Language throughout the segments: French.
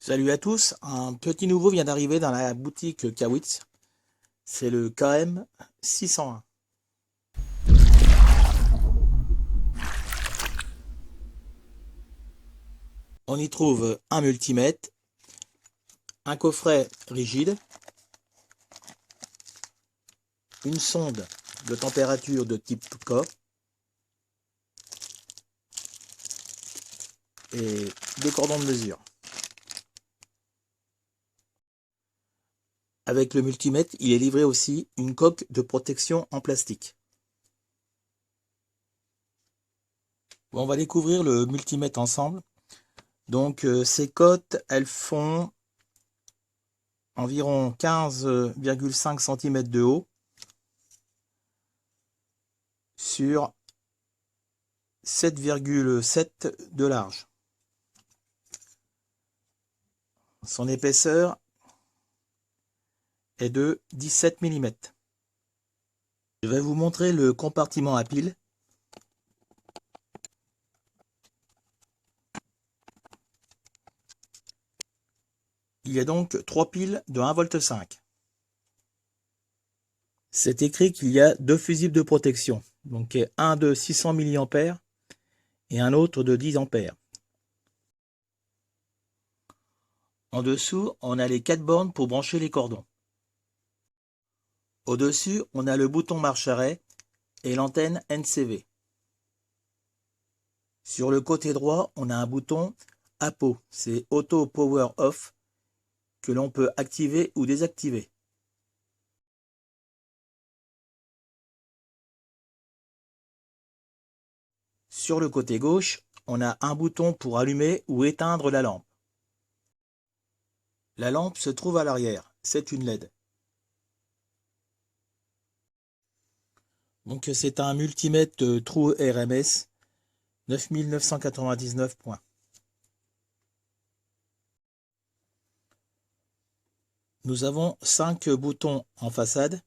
Salut à tous, un petit nouveau vient d'arriver dans la boutique Kawitz, c'est le KM 601. On y trouve un multimètre, un coffret rigide, une sonde de température de type K et deux cordons de mesure. Avec le multimètre, il est livré aussi une coque de protection en plastique. Bon, on va découvrir le multimètre ensemble. Donc ces cotes, elles font environ 15,5 cm de haut sur 7,7 de large. Son épaisseur est de 17 mm. Je vais vous montrer le compartiment à pile. Il y a donc 3 piles de 1,5 V. C'est écrit qu'il y a deux fusibles de protection, donc un de 600 mA et un autre de 10 A. En dessous, on a les 4 bornes pour brancher les cordons. Au-dessus, on a le bouton marche-arrêt et l'antenne NCV. Sur le côté droit, on a un bouton APO, c'est Auto Power Off, que l'on peut activer ou désactiver. Sur le côté gauche, on a un bouton pour allumer ou éteindre la lampe. La lampe se trouve à l'arrière, c'est une LED. Donc c'est un multimètre True RMS 9999 points. Nous avons 5 boutons en façade.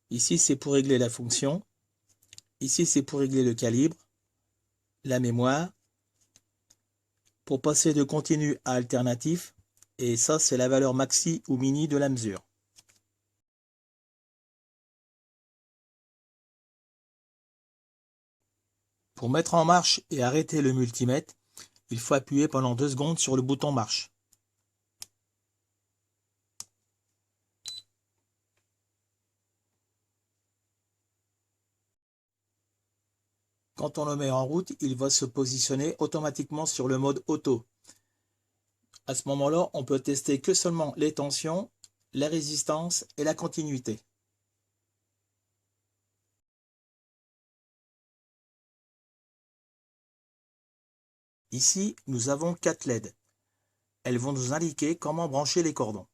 Ici c'est pour régler la fonction. Ici c'est pour régler le calibre, la mémoire, pour passer de continu à alternatif. Et ça c'est la valeur maxi ou mini de la mesure. Pour mettre en marche et arrêter le multimètre, il faut appuyer pendant 2 secondes sur le bouton marche. Quand on le met en route, il va se positionner automatiquement sur le mode auto. À ce moment-là, on peut tester que seulement les tensions, la résistance et la continuité. Ici, nous avons 4 LED. Elles vont nous indiquer comment brancher les cordons.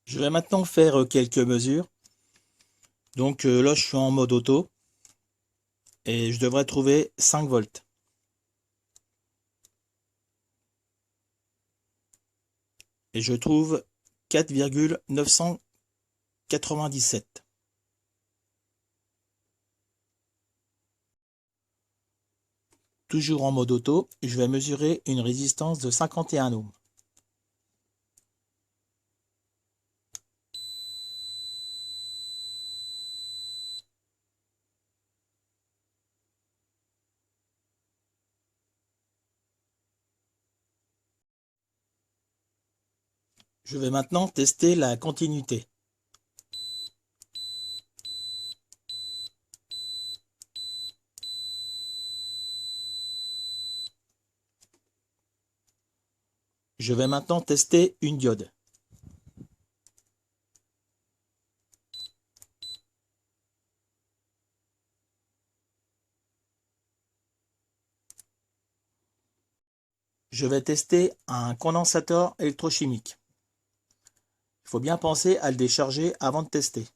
Je vais maintenant faire quelques mesures. Donc là, je suis en mode auto et je devrais trouver 5 volts. Et je trouve 4,997. Toujours en mode auto, je vais mesurer une résistance de 51 ohms. Je vais maintenant tester la continuité. Je vais maintenant tester une diode. Je vais tester un condensateur électrochimique. Il faut bien penser à le décharger avant de tester.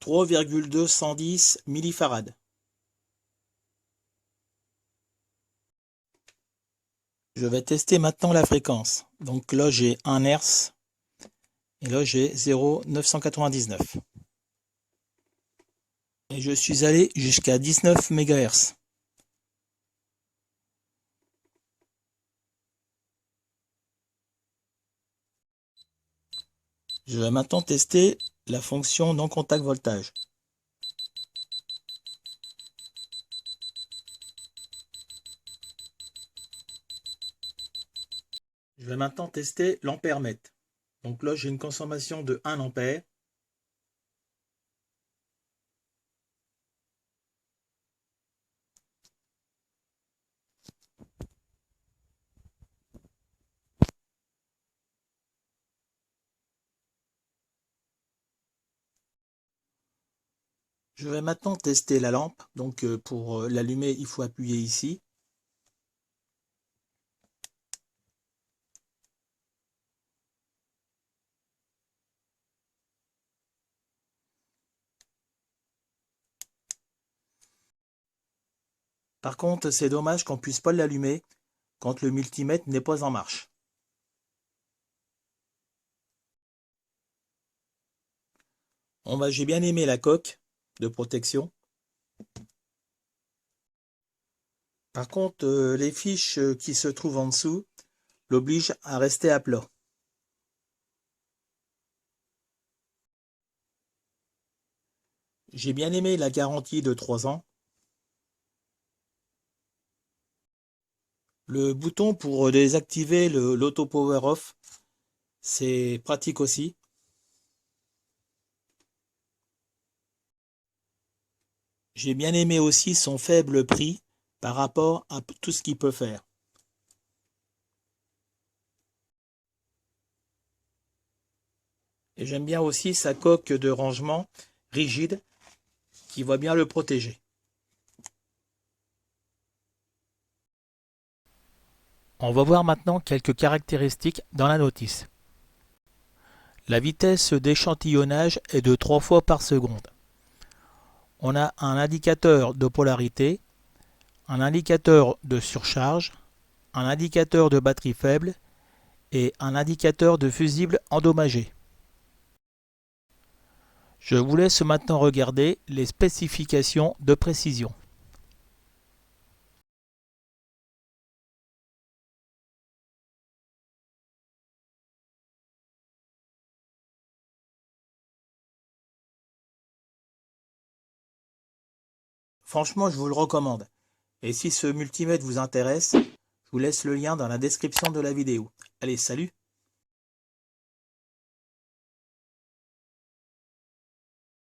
3,210 millifarad. Je vais tester maintenant la fréquence. Donc là j'ai 1 Hz et là j'ai 0,999. Et je suis allé jusqu'à 19 MHz. Je vais maintenant tester la fonction non contact voltage. Je vais maintenant tester l'ampèremètre. Donc là j'ai une consommation de 1 ampère. Je vais maintenant tester la lampe. Donc pour l'allumer, il faut appuyer ici. Par contre, c'est dommage qu'on ne puisse pas l'allumer quand le multimètre n'est pas en marche. J'ai bien aimé la coque de protection. Par contre, les fiches qui se trouvent en dessous l'obligent à rester à plat. J'ai bien aimé la garantie de 3 ans. Le bouton pour désactiver l'auto power off, c'est pratique aussi. J'ai bien aimé aussi son faible prix par rapport à tout ce qu'il peut faire. Et j'aime bien aussi sa coque de rangement rigide qui va bien le protéger. On va voir maintenant quelques caractéristiques dans la notice. La vitesse d'échantillonnage est de 3 fois par seconde. On a un indicateur de polarité, un indicateur de surcharge, un indicateur de batterie faible et un indicateur de fusible endommagé. Je vous laisse maintenant regarder les spécifications de précision. Franchement, je vous le recommande. Et si ce multimètre vous intéresse, je vous laisse le lien dans la description de la vidéo. Allez, salut!